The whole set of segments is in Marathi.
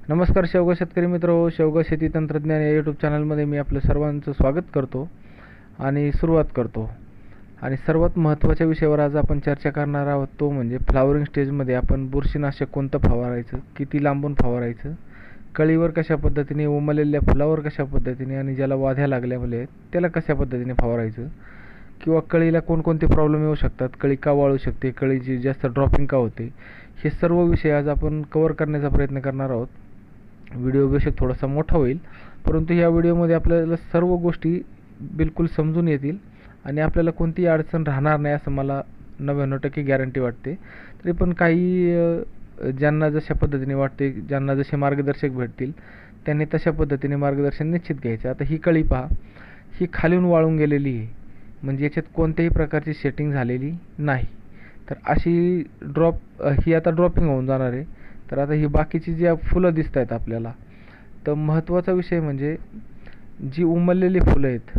नमस्कार शेवगा शेतकरी मित्र हो. शेवगा शेती तंत्रज्ञान या यूट्यूब चॅनलमध्ये मी आपलं सर्वांचं स्वागत करतो आणि सुरुवात करतो. आणि सर्वात महत्त्वाच्या विषयावर आज आपण चर्चा करणार आहोत, तो म्हणजे फ्लावरिंग स्टेजमध्ये आपण बुरशीनाशक कोणतं फवारायचं, किती लांबून फवारायचं, कळीवर कशा पद्धतीने, उमललेल्या फुलावर कशा पद्धतीने आणि ज्याला वाध्या लागल्यामुळे त्याला कशा पद्धतीने फवारायचं, किंवा कळीला कोणकोणते प्रॉब्लेम येऊ शकतात, कळी का वाळू शकते, कळीची जास्त ड्रॉपिंग का होते, हे सर्व विषय आज आपण कव्हर करण्याचा प्रयत्न करणार आहोत. व्हिडिओ बेशक थोडासा मोठा होईल, परंतु या व्हिडिओमध्ये आपल्याला सर्व गोष्टी बिलकुल समजून येतील आणि आपल्याला कोणतीही अडचण राहणार नाही असं मला 99% गॅरंटी वाटते. तरी पण काही ज्यांना जशा पद्धतीने वाटते, ज्यांना जसे मार्गदर्शक भेटतील त्यांनी तशा पद्धतीने मार्गदर्शन निश्चित घ्यायचं. आता ही कळी पहा, ही खालून वाळून गेलेली आहे, म्हणजे याच्यात कोणत्याही प्रकारची सेटिंग झालेली नाही. तर अशी ही आता ड्रॉपिंग होऊन जाणार आहे. तर आता ही बाकीची जी फुलं दिसत आहेत आपल्याला, तर महत्त्वाचा विषय म्हणजे जी उमललेली फुलं आहेत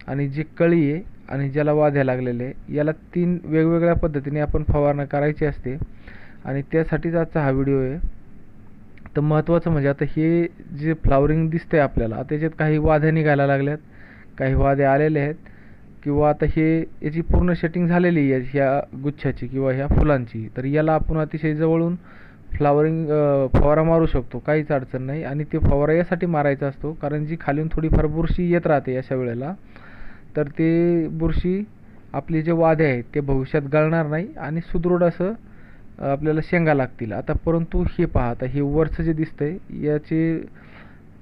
आणि जी कळी आहे आणि ज्याला वाध्या लागलेले आहे, याला 3 वेगवेगळ्या पद्धतीने आपण फवारणी करायची असते आणि त्यासाठीच आजचा हा व्हिडिओ आहे. तर महत्त्वाचं म्हणजे आता हे जे फ्लावरिंग दिसतंय आपल्याला, त्याच्यात काही वाध्या निघायला लागल्यात, काही वाध्या आलेल्या आहेत, किंवा आता याची पूर्ण सेटिंग झालेली आहे ह्या गुच्छाची किंवा ह्या फुलांची. तर याला आपण अतिशय जवळून फवारा मारू शकतो, काहीच अडचण नाही. आणि ते फवारा यासाठी मारायचा असतो कारण जी खालून थोडीफार बुरशी येत राहते अशा वेळेला, तर ते बुरशी आपले जे वाध्या आहेत ते भविष्यात गळणार नाही आणि सुदृढ असं आपल्याला शेंगा लागतील. आता परंतु हे पहा, आता हे वरचं जे दिसतंय याचे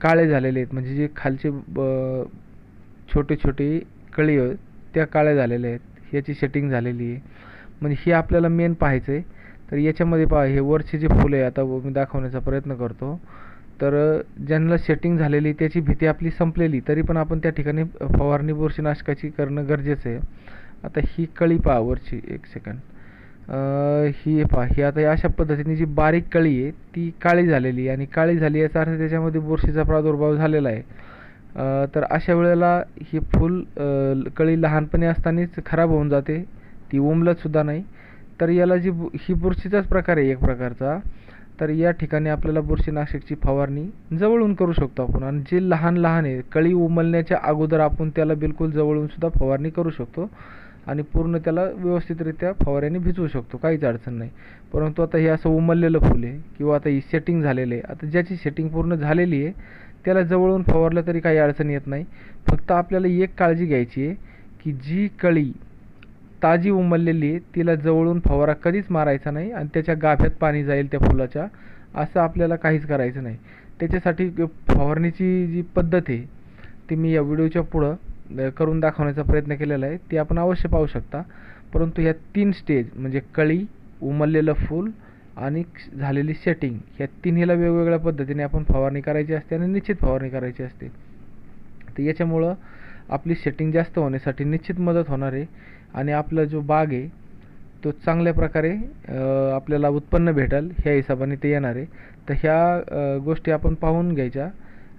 काळे झालेले आहेत, म्हणजे जे खालचे छोटे छोटे कळी आहेत त्या काळ्या झालेल्या आहेत, ह्याची सेटिंग झालेली आहे. म्हणजे हे आपल्याला मेन पाहायचं आहे. तर याच्यामध्ये पहा, हे वरचे जे फुलं आहे आता मी दाखवण्याचा प्रयत्न करतो. तर ज्यांना सेटिंग झालेली त्याची भीती आपली संपलेली, तरी पण आपण त्या ठिकाणी फवारणी बुरशीनाशकाची करणं गरजेचं आहे. आता ही कळी पहा वरची, एक सेकंड, ही पहा, ही आता अशा पद्धतीने जी बारीक कळी आहे ती काळी झालेली आहे आणि काळी झाली याचा अर्थ त्याच्यामध्ये बुरशीचा प्रादुर्भाव झालेला आहे. तर अशा वेळेला ही कळी लहानपणी असतानाच खराब होऊन जाते, ती उमलतसुद्धा नाही. तर याला ही बुरशीचाच प्रकार आहे एक प्रकारचा. तर या ठिकाणी आपल्याला बुरशीनाशकची फवारणी जवळून करू शकतो आपण. आणि जे लहान लहान आहे, कळी उमलण्याच्या अगोदर आपण त्याला बिलकुल जवळून सुद्धा फवारणी करू शकतो आणि पूर्ण त्याला व्यवस्थितरित्या फवाऱ्याने भिजवू शकतो, काहीच अडचण नाही. परंतु आता हे असं उमललेलं फुल आहे किंवा आता ही सेटिंग झालेलं आहे, आता ज्याची सेटिंग पूर्ण झालेली आहे त्याला जवळून फवारलं तरी काही अडचण येत नाही. फक्त आपल्याला एक काळजी घ्यायची आहे की जी कळी ताजी उमललेली आहे तिला जवळून फवारा कधीच मारायचा नाही आणि त्याच्या गाभ्यात पाणी जाईल त्या फुलाच्या, असं आपल्याला काहीच करायचं नाही. त्याच्यासाठी फवारणीची जी पद्धत आहे ती मी या व्हिडिओच्या पुढं करून दाखवण्याचा प्रयत्न केलेला आहे, ती आपण अवश्य पाहू शकता. परंतु ह्या 3 स्टेज म्हणजे कळी, उमललेलं फूल आणि झालेली सेटिंग, ह्या तिन्हीला वेगवेगळ्या पद्धतीने आपण फवारणी करायची असते आणि निश्चित फवारणी करायची असते. तर याच्यामुळं आपली सेटिंग जास्त होण्यासाठी निश्चित मदत होणार आहे आणि आपला जो बाग आहे तो चांगल्या प्रकारे आपल्याला उत्पन्न भेटेल ह्या हिशोबाने ते येणार आहे. तर ह्या गोष्टी आपण पाहून घ्यायच्या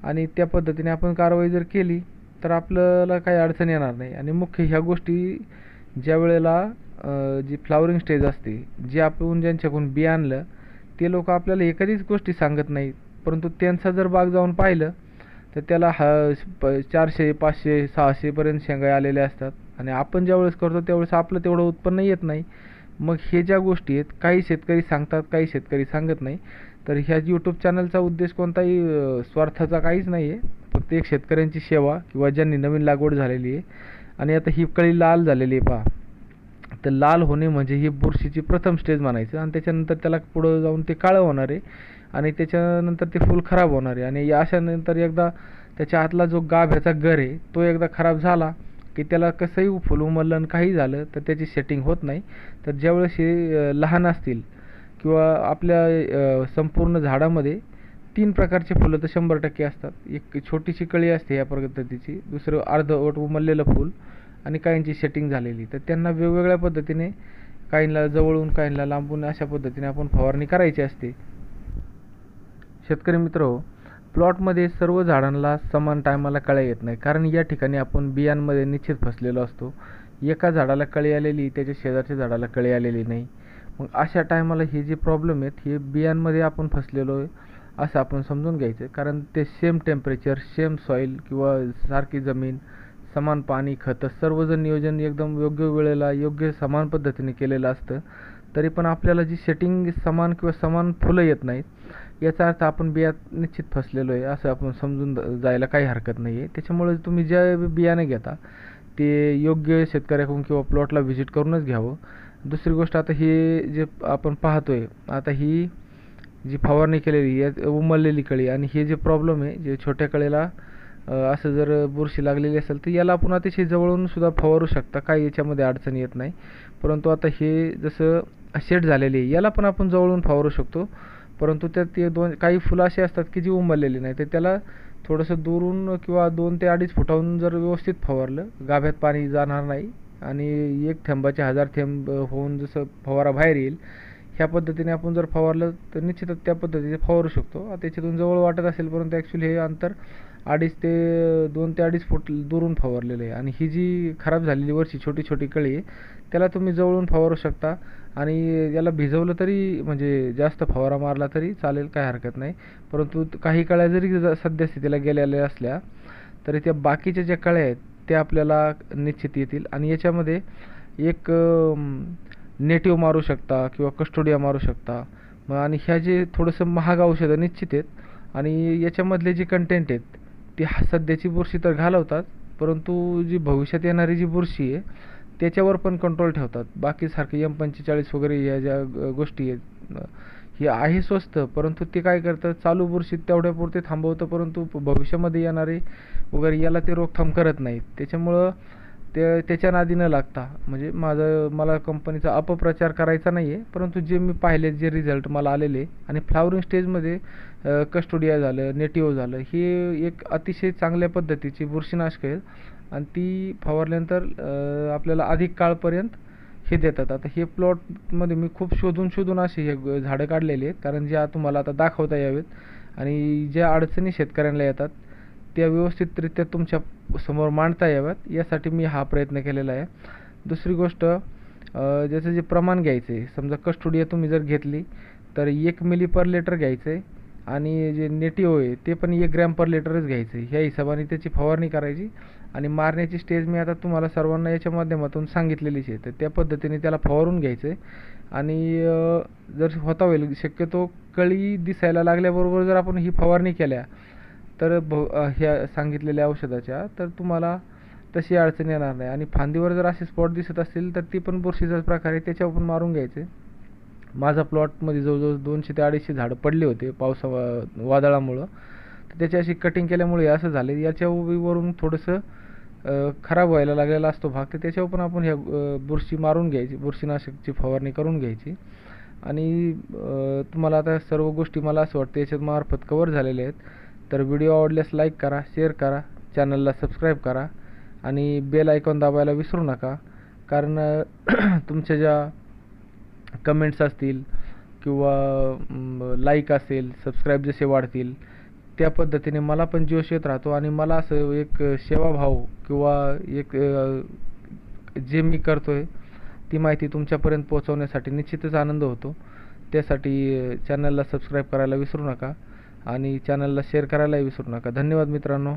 आणि त्या पद्धतीने आपण कारवाई जर केली तर आपल्याला काही अडचण येणार नाही. आणि मुख्य ह्या गोष्टी ज्या वेळेला जी फ्लावरिंग स्टेज असते, जे आपण ज्यांच्याकडून बी आणलं ते लोक आपल्याला एखादीच गोष्टी सांगत नाहीत, परंतु त्यांचा जर बाग जाऊन पाहिलं तर त्याला 400, 500, 600पर्यंत शेंगा आलेल्या असतात आणि आपण ज्यावेळेस करतो त्यावेळेस आपलं तेवढं उत्पन्न येत नाही. मग हे ज्या गोष्टी आहेत, काही शेतकरी सांगतात, काही शेतकरी सांगत नाही. तर ह्या यूट्यूब चॅनलचा उद्देश कोणताही स्वार्थाचा काहीच नाही आहे, फक्त एक शेतकऱ्यांची सेवा किंवा ज्यांनी नवीन लागवड झालेली आहे. आणि आता ही कळी लाल झालेली आहे पहा, तर लाल होणे म्हणजे ही बुरशीची प्रथम स्टेज म्हणायचं आणि त्याच्यानंतर त्याला पुढं जाऊन ते काळं होणार आहे आणि त्याच्यानंतर ते फूल खराब होणार आहे. आणि अशानंतर एकदा त्याच्या आतला जो गाभ्याचा गर आहे तो एकदा खराब झाला की त्याला कसंही फुल उमललं आणि काही झालं तर त्याची सेटिंग होत नाही. तर ज्यावेळेस हे लहान असतील किंवा आपल्या संपूर्ण झाडामध्ये 3 प्रकारचे फुलं तर 100% असतात. एक छोटीशी कळी असते या पद्धतीची, दुसरं अर्धवट उमललेलं फूल आणि काहींची सेटिंग झालेली. तर त्यांना वेगवेगळ्या पद्धतीने, काहींना जवळून काहींना लांबून, अशा पद्धतीने आपण फवारणी करायची असते. शेतकरी मित्र, प्लॉटमध्ये सर्व झाडांना समान टायमाला कळ्या येत नाही, कारण या ठिकाणी आपण बियांमध्ये निश्चित फसलेलो असतो. एका झाडाला कळी आलेली, त्याच्या शेजारच्या झाडाला कळी आलेली नाही. मग अशा टायमाला हे जे प्रॉब्लेम आहेत हे बियांमध्ये आपण फसलेलो आहे असं आपण समजून घ्यायचं. कारण ते सेम टेम्परेचर, सेम सॉईल किंवा सारखी जमीन, समान पाणी, खतं, सर्वजण नियोजन एकदम योग्य वेळेला योग्य समान पद्धतीने केलेलं असतं. तरी पण आपल्याला जी सेटिंग समान किंवा समान फुलं येत नाहीत, याचा अर्थ आपण बियात निश्चित फसलेलो आहे असं आपण समजून जायला काही हरकत नाही आहे. त्याच्यामुळे तुम्ही जे बियाणे घेता ते योग्य शेतकऱ्याकडून किंवा प्लॉटला व्हिजिट करूनच घ्यावं. दुसरी गोष्ट, आता हे जे आपण पाहतोय, आता ही जी फवारणी केलेली यात उमललेली कळी आणि हे जे प्रॉब्लेम आहे, जे छोट्या कळीला असं जर बुरशी लागलेली असेल तर याला आपण अतिशय जवळून सुद्धा फवारू शकता, काही याच्यामध्ये अडचण येत नाही. परंतु आता हे जसं शेड झालेली आहे याला पण आपण जवळून फवारू शकतो. परंतु त्यात ते काही फुलं अशी असतात की जी उमललेली नाही, तर त्याला थोडंसं दुरून किंवा 2 ते 2.5 फुटाहून जर व्यवस्थित फवारलं, गाभ्यात पाणी जाणार नाही आणि 1 थेंबाचे 1000 थेंब होऊन जसं फवारा बाहेर येईल, ह्या पद्धतीने आपण जर फवारलं तर निश्चितच त्या पद्धतीने फवारू शकतो. त्याच्यातून जवळ वाटत असेल, परंतु ॲक्च्युली हे अंतर 2 ते 2.5 फूट दुरून फवारलेलं आहे. आणि ही जी खराब झालेली वरची छोटी छोटी कळी आहे त्याला तुम्ही जवळून फवारू शकता. आणि याला भिजवलं तरी, म्हणजे जास्त फवारा मारला तरी चालेल, काय हरकत नाही. परंतु काही कळ्या जरी सद्यस्थितीला गेलेल्या असल्या तरी त्या बाकीच्या ज्या कळ्या आहेत त्या आपल्याला निश्चित येतील. आणि याच्यामध्ये एक नेटिव्ह मारू शकता किंवा कस्टोडिया मारू शकता. आणि ह्या जे थोडंसं महाग औषधं निश्चित आहेत आणि याच्यामधले जे कंटेंट आहेत ती सध्याची बुरशी तर घालवतात, परंतु जी भविष्यात येणारी जी बुरशी आहे त्याच्यावर पण कंट्रोल ठेवतात. बाकी सारखे M45 वगैरे या ज्या गोष्टी आहेत, हे आहे स्वस्त, परंतु ते काय करतं, चालू बुरशीत तेवढ्यापुरते थांबवतं, परंतु भविष्यामध्ये येणारे वगैरे याला ते रोकथाम करत नाहीत. त्याच्यामुळं त्याच्या नादी न लागता, म्हणजे मला कंपनीचा अपप्रचार करायचा नाही आहे, परंतु जे मी पाहिले, जे रिझल्ट मला आलेले आणि फ्लावरिंग स्टेजमध्ये कस्टोडिया झालं, नेटिव्ह झालं, हे एक अतिशय चांगल्या पद्धतीची बुरशीनाशक आहेत आणि ती फवारल्यानंतर आपल्याला अधिक काळपर्यंत हे देतात. आता हे प्लॉटमध्ये मी खूप शोधून असे हे झाडं काढलेली आहेत, कारण ज्या तुम्हाला आता दाखवता यावेत आणि ज्या अडचणी शेतकऱ्यांना येतात त्या व्यवस्थितरित्या तुमच्या समोर मांडता याव्यात, यासाठी मी हा प्रयत्न केलेला आहे. दुसरी गोष्ट, ज्याचं जे प्रमाण घ्यायचं आहे, समजा कस्टोडिया तुम्ही जर घेतली तर 1 मिली पर लिटर घ्यायचं आहे आणि जे नेटिव्ह आहे ते पण 1 ग्रॅम पर लिटरच घ्यायचं आहे. ह्या हिशोबाने त्याची फवारणी करायची आणि मारण्याची स्टेज मी आता तुम्हाला सर्वांना याच्या माध्यमातून सांगितलेलीच आहे, तर त्या पद्धतीने त्याला फवारून घ्यायचं आहे. आणि जर होता होईल शक्यतो कळी दिसायला लागल्याबरोबर जर आपण ही फवारणी केल्या तर ह्या सांगितलेल्या औषधाच्या, तर तुम्हाला तशी अडचण येणार नाही. आणि फांदीवर जर असे स्पॉट दिसत असतील तर ती पण बुरशीचाच प्रकार आहे, त्याच्यावर पण मारून घ्यायचे. माझा प्लॉटमध्ये जवळजवळ 200 ते 250 झाडं पडली होते वादळामुळं, तर त्याची अशी कटिंग केल्यामुळे असं झालं. याच्यावरून थोडंसं खराब व्हायला लागलेला असतो भाग, तर त्याच्यावर पण आपण ह्या बुरशी मारून घ्यायची, बुरशीनाशकची फवारणी करून घ्यायची. आणि तुम्हाला आता सर्व गोष्टी मला असं वाटतं याच्यात मार्फत कवर झालेल्या आहेत. तर व्हिडिओ आवडल्यास लाईक करा, शेअर करा, चॅनलला सबस्क्राईब करा आणि बेल आयकॉन दाबायला विसरू नका. कारण तुमच्या ज्या कमेंट्स असतील किंवा लाईक असेल, सबस्क्राईब जसे वाढतील त्या पद्धतीने मला पण जोश येत राहतो आणि मला असं एक सेवाभाव किंवा एक जे मी करतोय ती माहिती तुमच्यापर्यंत पोहोचवण्यासाठी निश्चितच आनंद होतो. त्यासाठी चॅनलला सबस्क्राईब करायला विसरू नका आणि चॅनलला शेअर करायलाही विसरू नका. धन्यवाद मित्रांनो.